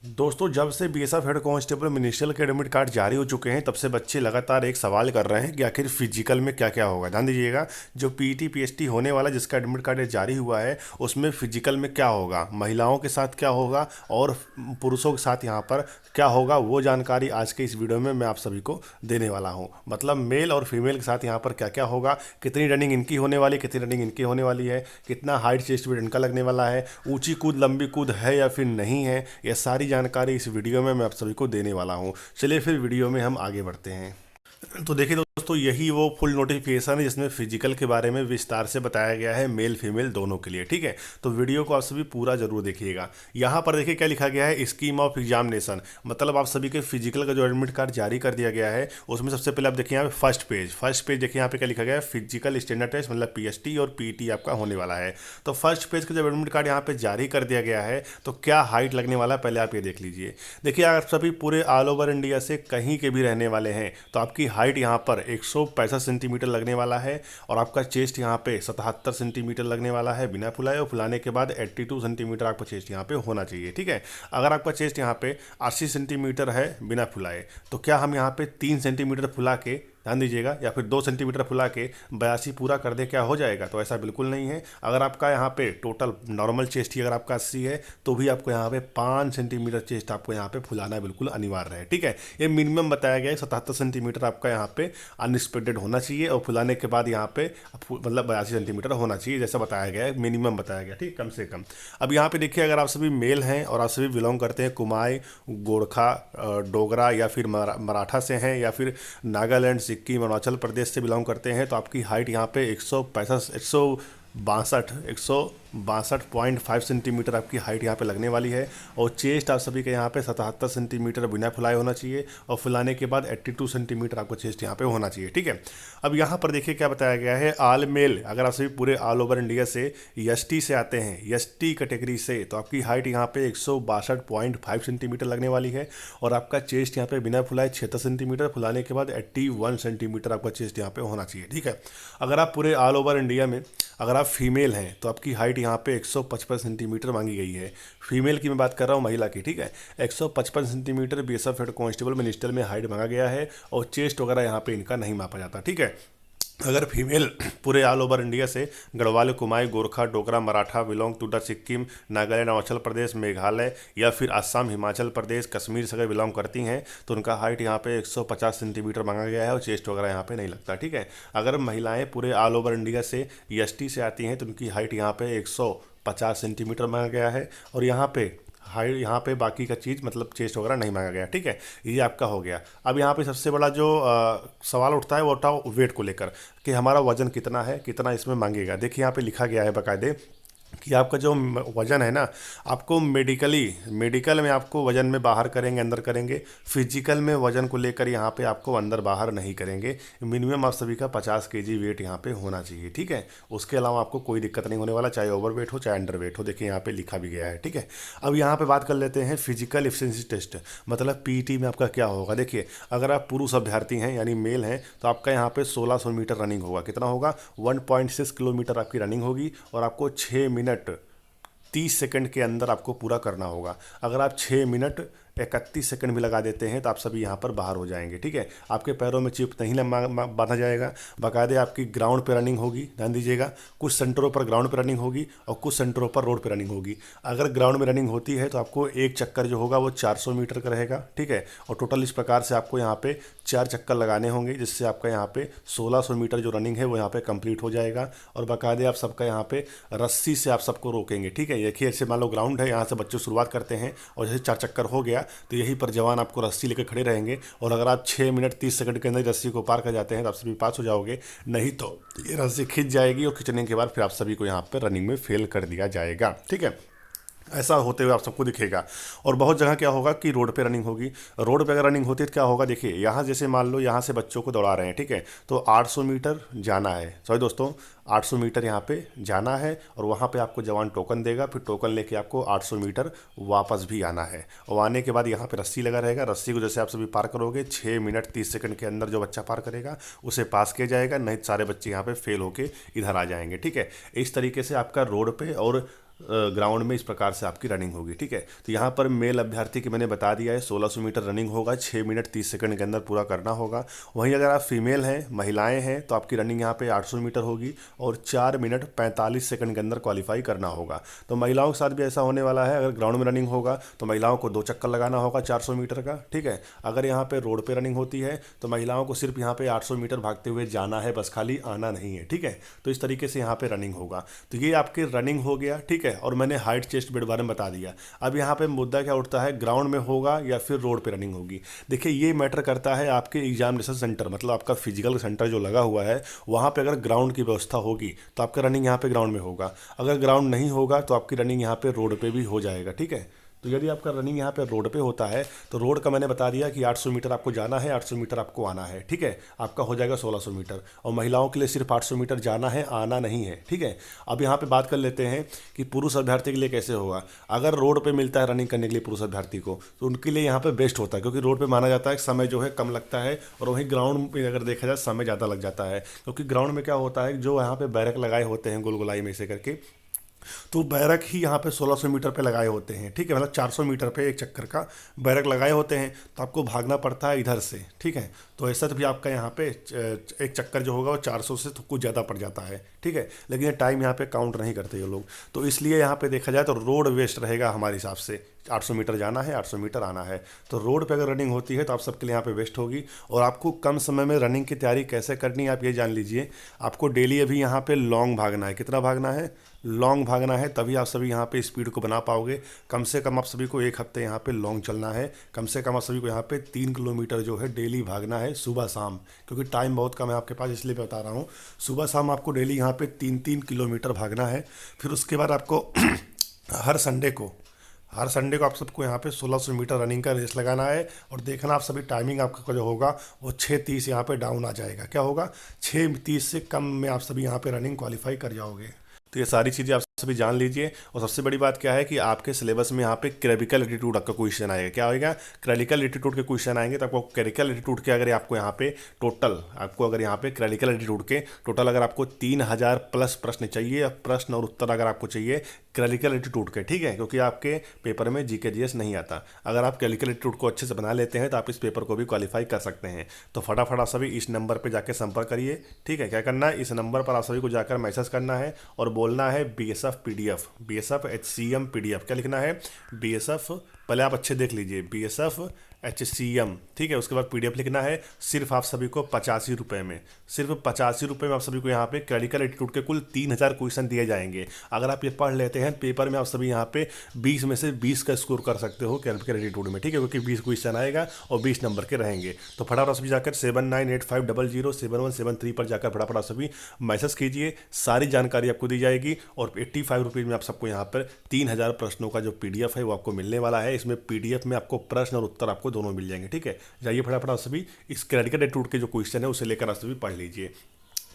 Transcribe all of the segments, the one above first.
दोस्तों, जब से बीएसएफ हेड कांस्टेबल मिनिस्ट्रियल के एडमिट कार्ड जारी हो चुके हैं तब से बच्चे लगातार एक सवाल कर रहे हैं कि आखिर फिजिकल में क्या क्या होगा। ध्यान दीजिएगा, जो पीटी पीएसटी होने वाला जिसका एडमिट कार्ड जारी हुआ है उसमें फिजिकल में क्या होगा, महिलाओं के साथ क्या होगा और पुरुषों के साथ यहाँ पर क्या होगा, वो जानकारी आज के इस वीडियो में मैं आप सभी को देने वाला हूँ। मतलब मेल और फीमेल के साथ यहाँ पर क्या क्या होगा, कितनी रनिंग इनकी होने वाली, कितनी रनिंग इनकी होने वाली है, कितना हाइट चेस्ट वेट इनका लगने वाला है, ऊंची कूद लंबी कूद है या फिर नहीं है, यह सारी जानकारी इस वीडियो में मैं आप सभी को देने वाला हूँ। चलिए फिर वीडियो में हम आगे बढ़ते हैं। तो देखिए दोस्तों, यही वो फुल नोटिफिकेशन है जिसमें फिजिकल के बारे में विस्तार से बताया गया है, मेल फीमेल दोनों के लिए। ठीक है, तो वीडियो को आप सभी पूरा जरूर देखिएगा। यहाँ पर देखिए क्या लिखा गया है, स्कीम ऑफ एग्जामिनेशन। मतलब आप सभी के फिजिकल का जो एडमिट कार्ड जारी कर दिया गया है उसमें सबसे पहले आप देखिए यहाँ पे फर्स्ट पेज देखिए यहाँ पे क्या लिखा गया है, फिजिकल स्टैंडर्ड टेस्ट मतलब पीएसटी और पीटी आपका होने वाला है। तो फर्स्ट पेज का जब एडमिट कार्ड यहाँ पे जारी कर दिया गया है तो क्या हाइट लगने वाला है पहले आप ये देख लीजिए। देखिए, आप सभी पूरे ऑल ओवर इंडिया से कहीं के भी रहने वाले हैं तो आपकी हाइट यहाँ पर 165 सेंटीमीटर लगने वाला है और आपका चेस्ट यहाँ पे 77 सेंटीमीटर लगने वाला है बिना फुलाए, और फुलाने के बाद 82 सेंटीमीटर आपका चेस्ट यहाँ पे होना चाहिए। ठीक है, अगर आपका चेस्ट यहाँ पे 80 सेंटीमीटर है बिना फुलाए तो क्या हम यहाँ पे 3 सेंटीमीटर फुला के, ध्यान दीजिएगा, या फिर 2 सेंटीमीटर फुला के 82 पूरा कर दे क्या हो जाएगा? तो ऐसा बिल्कुल नहीं है। अगर आपका यहाँ पे टोटल नॉर्मल चेस्ट ही अगर आपका 80 है तो भी आपको यहाँ पे 5 सेंटीमीटर चेस्ट आपको यहाँ पे फुलाना बिल्कुल अनिवार्य है। ठीक है, ये मिनिमम बताया गया है। 77 सेंटीमीटर आपका यहाँ पे अनएक्सपेक्टेड होना चाहिए और फुलाने के बाद यहाँ पे मतलब 82 सेंटीमीटर होना चाहिए, जैसा बताया गया है, मिनिमम बताया गया। ठीक, कम से कम। अब यहाँ पे देखिए, अगर आप सभी मेल हैं और आप सभी बिलोंग करते हैं कुमाई, गोरखा, डोगरा या फिर मराठा से हैं या फिर नागालैंड, सिक्किम, अरुणाचल प्रदेश से बिलोंग करते हैं तो आपकी हाइट यहाँ पे 162.5 सेंटीमीटर आपकी हाइट यहाँ पे लगने वाली है। और चेस्ट आप सभी के यहाँ पे 77 सेंटीमीटर बिना फुलाए होना चाहिए और फुलाने के बाद 82 सेंटीमीटर आपको चेस्ट यहाँ पे होना चाहिए। ठीक है, अब यहाँ पर देखिए क्या बताया गया है, ऑल मेल, अगर आप सभी पूरे ऑल ओवर इंडिया से एसटी से आते हैं, एसटी कैटेगरी से, तो आपकी हाइट यहाँ पे 162.5 सेंटीमीटर लगने वाली है और आपका चेस्ट यहाँ पे बिना फुलाए 76 सेंटीमीटर, फुलाने के बाद 81 सेंटीमीटर आपका चेस्ट यहाँ पे होना चाहिए। ठीक है, अगर आप पूरे ऑल ओवर इंडिया में अगर आप फीमेल हैं तो आपकी हाइट यहाँ पे 155 सेंटीमीटर मांगी गई है। फीमेल की मैं बात कर रहा हूँ, महिला की। ठीक है, 155 centimetre BSF head constable minister में हाइट मांगा गया है और चेस्ट वगैरह यहाँ पे इनका नहीं मापा जाता। ठीक है, अगर फीमेल पूरे ऑल ओवर इंडिया से Garhwal, Kumaon, Gorkha, Dogra, Maratha, belong to the Sikkim, Nagaland, Arunachal Pradesh, Meghalaya या फिर असम, हिमाचल प्रदेश, कश्मीर से अगर बिलोंग करती हैं तो उनका हाइट यहाँ पे 150 सेंटीमीटर मांगा गया है और चेस्ट वगैरह यहाँ पे नहीं लगता। ठीक है, अगर महिलाएं पूरे ऑल ओवर इंडिया से एसटी से आती हैं तो उनकी हाइट यहाँ पे 150 सेंटीमीटर मांगा गया है और यहाँ पे हाइट, यहाँ पे बाकी का चीज़ मतलब चेस्ट वगैरह नहीं मांगा गया। ठीक है, ये आपका हो गया। अब यहाँ पे सबसे बड़ा जो सवाल उठता है वो उठा वेट को लेकर कि हमारा वजन कितना है, कितना इसमें मांगेगा। देखिए यहाँ पे लिखा गया है बाकायदे कि आपका जो वज़न है ना, आपको मेडिकल में आपको वज़न में बाहर करेंगे, अंदर करेंगे। फिजिकल में वज़न को लेकर यहाँ पे आपको अंदर बाहर नहीं करेंगे। मिनिमम आप सभी का 50 केजी वेट यहाँ पे होना चाहिए। ठीक है, उसके अलावा आपको कोई दिक्कत नहीं होने वाला, चाहे ओवर वेट हो चाहे अंडर वेट हो। देखिए यहाँ पे लिखा भी गया है। ठीक है, अब यहाँ पे बात कर लेते हैं फिजिकल एफिशिएंसी टेस्ट, मतलब पीटी में आपका क्या होगा। देखिए, अगर आप पुरुष अभ्यर्थी हैं यानी मेल हैं तो आपका यहाँ पे 1600 मीटर रनिंग होगा। कितना होगा? 1.6 किलोमीटर आपकी रनिंग होगी और आपको 6 मिनट 30 सेकंड के अंदर आपको पूरा करना होगा। अगर आप 6 मिनट 31 सेकंड भी लगा देते हैं तो आप सभी यहाँ पर बाहर हो जाएंगे। ठीक है, आपके पैरों में चिप नहीं बांधा जाएगा। बाकायदे आपकी ग्राउंड पे रनिंग होगी, ध्यान दीजिएगा। कुछ सेंटरों पर ग्राउंड पे रनिंग होगी और कुछ सेंटरों पर रोड पे रनिंग होगी। अगर ग्राउंड में रनिंग होती है तो आपको एक चक्कर जो होगा वो 400 मीटर का रहेगा। ठीक है, और टोटल इस प्रकार से आपको यहाँ पे 4 चक्कर लगाने होंगे जिससे आपका यहाँ पे 1600 मीटर जो रनिंग है वो यहाँ पे कंप्लीट हो जाएगा। और बाकायदे आप सबका यहाँ पे रस्सी से आप सबको रोकेंगे। ठीक है, देखिए ऐसे मान लो ग्राउंड है, यहाँ से बच्चे शुरुआत करते हैं और जैसे 4 चक्कर हो गया तो यहीं पर जवान आपको रस्सी लेकर खड़े रहेंगे और अगर आप 6 मिनट 30 सेकंड के अंदर रस्सी को पार कर जाते हैं तो आप सभी पास हो जाओगे, नहीं तो ये रस्सी खिंच जाएगी और खिंचने के बाद फिर आप सभी को यहाँ पर रनिंग में फेल कर दिया जाएगा। ठीक है, ऐसा होते हुए आप सबको दिखेगा। और बहुत जगह क्या होगा कि रोड पे रनिंग होगी। रोड पे अगर रनिंग होती है तो क्या होगा, देखिए यहाँ जैसे मान लो यहाँ से बच्चों को दौड़ा रहे हैं। ठीक है, तो 800 मीटर जाना है, सॉरी दोस्तों 800 मीटर यहाँ पे जाना है और वहाँ पे आपको जवान टोकन देगा, फिर टोकन लेके आपको 800 मीटर वापस भी आना है और आने के बाद यहाँ पे रस्सी लगा रहेगा। रस्सी को जैसे आप सभी पार करोगे 6 मिनट 30 सेकंड के अंदर जो बच्चा पार करेगा उसे पास किया जाएगा, नहीं सारे बच्चे यहाँ पे फेल होके इधर आ जाएंगे। ठीक है, इस तरीके से आपका रोड पे और ग्राउंड में इस प्रकार से आपकी रनिंग होगी। ठीक है, तो यहाँ पर मेल अभ्यर्थी की मैंने बता दिया है 1600 मीटर रनिंग होगा, 6 मिनट 30 सेकंड के अंदर पूरा करना होगा। वहीं अगर आप फीमेल हैं, महिलाएं हैं, तो आपकी रनिंग यहाँ पे 800 मीटर होगी और 4 मिनट 45 सेकंड के अंदर क्वालिफाई करना होगा। तो महिलाओं के साथ भी ऐसा होने वाला है, अगर ग्राउंड में रनिंग होगा तो महिलाओं को 2 चक्कर लगाना होगा 400 मीटर का। ठीक है, अगर यहाँ पे रोड पे रनिंग होती है तो महिलाओं को सिर्फ यहाँ पे 800 मीटर भागते हुए जाना है, बस खाली आना नहीं है। ठीक है, तो इस तरीके से यहाँ पे रनिंग होगा। तो ये आपके रनिंग हो गया। ठीक है, और मैंने हाइट चेस्ट वेट बारे में बता दिया। अब यहाँ पे मुद्दा क्या उठता है, ग्राउंड में होगा या फिर रोड पे रनिंग होगी। देखिए, ये मैटर करता है आपके एग्जामिनेशन सेंटर, मतलब आपका फिजिकल सेंटर जो लगा हुआ है वहाँ पे अगर ग्राउंड की व्यवस्था होगी तो आपका रनिंग यहाँ पे ग्राउंड में होगा। अगर ग्राउंड नहीं होगा तो आपकी रनिंग यहाँ पे रोड पे भी हो जाएगा। ठीक है, तो यदि आपका रनिंग यहाँ पे रोड पे होता है तो रोड का मैंने बता दिया कि 800 मीटर आपको जाना है, 800 मीटर आपको आना है। ठीक है, आपका हो जाएगा 1600 मीटर। और महिलाओं के लिए सिर्फ 800 मीटर जाना है, आना नहीं है। ठीक है, अब यहाँ पे बात कर लेते हैं कि पुरुष अभ्यर्थी के लिए कैसे होगा। अगर रोड पे मिलता है रनिंग करने के लिए पुरुष अभ्यर्थी को, तो उनके लिए यहाँ पे बेस्ट होता है, क्योंकि रोड पे माना जाता है समय जो है कम लगता है, और वहीं ग्राउंड में अगर देखा जाए समय ज़्यादा लग जाता है। क्योंकि ग्राउंड में क्या होता है, जो यहाँ पे बैरक लगाए होते हैं गोल गोलाई में से करके, तो बैरक ही यहाँ पे 1600 मीटर पे लगाए होते हैं। ठीक है, मतलब 400 मीटर पे एक चक्कर का बैरक लगाए होते हैं, तो आपको भागना पड़ता है इधर से। ठीक है, तो ऐसा तो भी आपका यहाँ पे एक चक्कर जो होगा वो 400 से तो कुछ ज़्यादा पड़ जाता है। ठीक है, लेकिन ये टाइम यहाँ पे काउंट नहीं करते ये लोग, तो इसलिए यहाँ पे देखा जाए तो रोड वेस्ट रहेगा हमारे हिसाब से। 800 मीटर जाना है, 800 मीटर आना है, तो रोड पे अगर रनिंग होती है तो आप सबके लिए यहाँ पे वेस्ट होगी। और आपको कम समय में रनिंग की तैयारी कैसे करनी है आप ये जान लीजिए। आपको डेली अभी यहाँ पे लॉन्ग भागना है। कितना भागना है? लॉन्ग भागना है, तभी आप सभी यहाँ पे स्पीड को बना पाओगे। कम से कम आप सभी को 1 हफ्ते यहाँ पे लॉन्ग चलना है। कम से कम आप सभी को यहाँ पे 3 किलोमीटर जो है डेली भागना है, सुबह शाम, क्योंकि टाइम बहुत कम है आपके पास, इसलिए मैं बता रहा हूँ। सुबह शाम आपको डेली यहाँ पे 3-3 किलोमीटर भागना है। फिर उसके बाद आपको हर संडे को आप सबको यहाँ पे 1600 मीटर रनिंग का रेस लगाना है। और देखना आप सभी टाइमिंग आपका जो होगा वो 6:30 यहाँ पे डाउन आ जाएगा। क्या होगा? 6:30 से कम में आप सभी यहाँ पे रनिंग क्वालिफाई कर जाओगे। तो ये सारी चीज़ें आप सभी जान लीजिए। और सबसे बड़ी बात क्या है कि आपके सिलेबस में यहाँ पे क्रेबिकल एटीट्यूड आपका क्वेश्चन आएगा। क्या होगा? क्रेडिकल एटीट्यूड के क्वेश्चन आएंगे। तो आपको क्रेडिकल एटीट्यूड के अगर आपको यहाँ पे टोटल अगर यहाँ पे क्रेडिकल एटीट्यूड के टोटल अगर आपको 3000 प्लस प्रश्न चाहिए, प्रश्न और उत्तर अगर आपको चाहिए क्रेडिकल एटीट्यूड के। ठीक है, क्योंकि आपके पेपर में जीके जीएस नहीं आता। अगर आप क्रेडिकल एटीट्यूड को अच्छे से बना लेते हैं तो आप इस पेपर को भी क्वालिफाई कर सकते हैं। तो फटाफट आप सभी इस नंबर पर जाकर संपर्क करिए। ठीक है, क्या करना है, इस नंबर पर आप सभी को जाकर मैसेज करना है और बोलना है BSF PDF, BSF HCM PDF. क्या लिखना है? बीएसएफ, पहले आप अच्छे देख लीजिए, बीएसएफ HCM। ठीक है, उसके बाद पीडीएफ लिखना है। सिर्फ आप सभी को 85 रुपये में, सिर्फ 85 रुपये में आप सभी को यहाँ पे क्रेडिकल एटीट्यूड के कुल 3000 क्वेश्चन दिए जाएंगे। अगर आप ये पढ़ लेते हैं पेपर में आप सभी यहाँ पे 20 में से 20 का स्कोर कर सकते हो क्रेडिकल एटीट्यूड में। ठीक है, क्योंकि 20 क्वेश्चन आएगा और 20 नंबर के रहेंगे। तो फटाफट सभी जाकर 7985007173 पर जाकर फटाफट सभी मैसेज कीजिए। सारी जानकारी आपको दी जाएगी और 85 रुपीज़ में आप सबको यहाँ पर 3000 प्रश्नों का जो पीडीएफ है वो आपको मिलने वाला है। इसमें पीडीएफ में आपको प्रश्न और उत्तर आपको दोनों मिल जाएंगे। ठीक है, जाइए फटाफट आप सभी इस क्रेडिकल एटीट्यूड के जो क्वेश्चन है उसे लेकर आप सभी पढ़ लीजिए।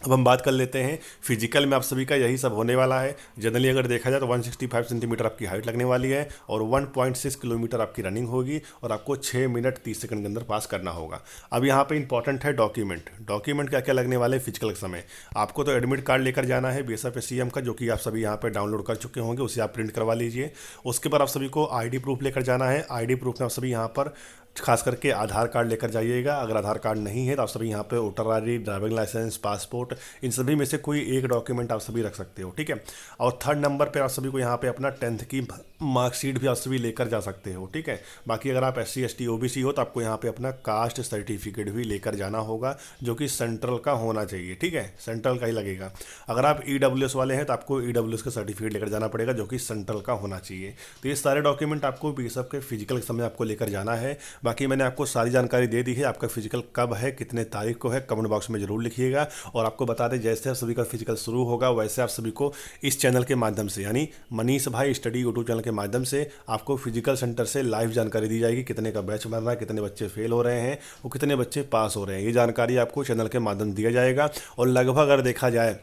अब हम बात कर लेते हैं फिजिकल में आप सभी का यही सब होने वाला है। जनरली अगर देखा जाए तो 165 सेंटीमीटर आपकी हाइट लगने वाली है और 1.6 किलोमीटर आपकी रनिंग होगी और आपको 6 मिनट 30 सेकंड के अंदर पास करना होगा। अब यहाँ पे इंपॉर्टेंट है डॉक्यूमेंट क्या क्या लगने वाले हैं फिजिकल के समय। आपको तो एडमिट कार्ड लेकर जाना है बीएसएफ HCM का, जो कि आप सभी यहाँ पर डाउनलोड कर चुके होंगे, उसे आप प्रिंट करवा लीजिए। उसके बाद आप सभी को ID प्रूफ लेकर जाना है। ID प्रूफ में आप सभी यहाँ पर खास करके आधार कार्ड लेकर जाइएगा। अगर आधार कार्ड नहीं है तो आप सभी यहाँ पे voter ID, driving licence, passport, इन सभी में से कोई एक डॉक्यूमेंट आप सभी रख सकते हो। ठीक है, और 3rd नंबर पे आप सभी को यहाँ पे अपना 10th की मार्कशीट भी आप सभी लेकर जा सकते हो। ठीक है, बाकी अगर आप SC ST OBC हो तो आपको यहाँ पे अपना कास्ट सर्टिफिकेट भी लेकर जाना होगा, जो कि सेंट्रल का होना चाहिए। ठीक है, सेंट्रल का ही लगेगा। अगर आप EWS वाले हैं तो आपको EWS का सर्टिफिकेट लेकर जाना पड़ेगा, जो कि सेंट्रल का होना चाहिए। तो ये सारे डॉक्यूमेंट आपको बीएसएफ के फिजिकल के समय आपको लेकर जाना है। बाकी मैंने आपको सारी जानकारी दे दी है। आपका फिजिकल कब है, कितने तारीख को है, कमेंट बॉक्स में जरूर लिखिएगा। और आपको बता दें, जैसे आप सभी का फिजिकल शुरू होगा वैसे आप सभी को इस चैनल के माध्यम से, यानी मनीष भाई स्टडी यूट्यूब चैनल के माध्यम से आपको फिजिकल सेंटर से लाइव जानकारी दी जाएगी। कितने का बैच बन रहा है, कितने बच्चे फेल हो रहे हैं और कितने बच्चे पास हो रहे हैं, ये जानकारी आपको चैनल के माध्यम दिया जाएगा। और लगभग अगर देखा जाए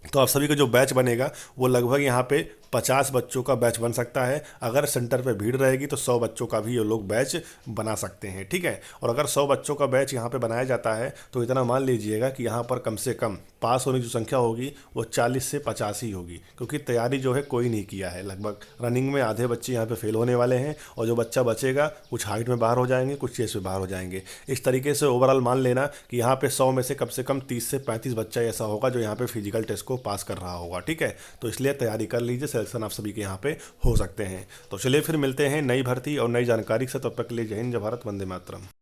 तो आप सभी का जो बैच बनेगा वो लगभग यहाँ पे 50 बच्चों का बैच बन सकता है। अगर सेंटर पे भीड़ रहेगी तो 100 बच्चों का भी ये लोग बैच बना सकते हैं, ठीक है। और अगर 100 बच्चों का बैच यहाँ पे बनाया जाता है तो इतना मान लीजिएगा कि यहाँ पर कम से कम पास होने की जो संख्या होगी वो 40 से 50 ही होगी, क्योंकि तैयारी जो है कोई नहीं किया है। लगभग रनिंग में आधे बच्चे यहाँ पे फेल होने वाले हैं, और जो बच्चा बचेगा कुछ हाइट में बाहर हो जाएंगे, कुछ चेस्ट में बाहर हो जाएंगे। इस तरीके से ओवरऑल मान लेना कि यहाँ पे 100 में से कम 30 से 35 बच्चा ऐसा होगा जो यहाँ पे फिजिकल टेस्ट को पास कर रहा होगा, ठीक है। तो इसलिए तैयारी कर लीजिए, सिलेक्शन आप सभी के यहाँ पे हो सकते हैं। तो चलिए फिर मिलते हैं नई भर्ती और नई जानकारी से, तब तक के लिए जय हिंद, जय भारत, वंदे मातरम।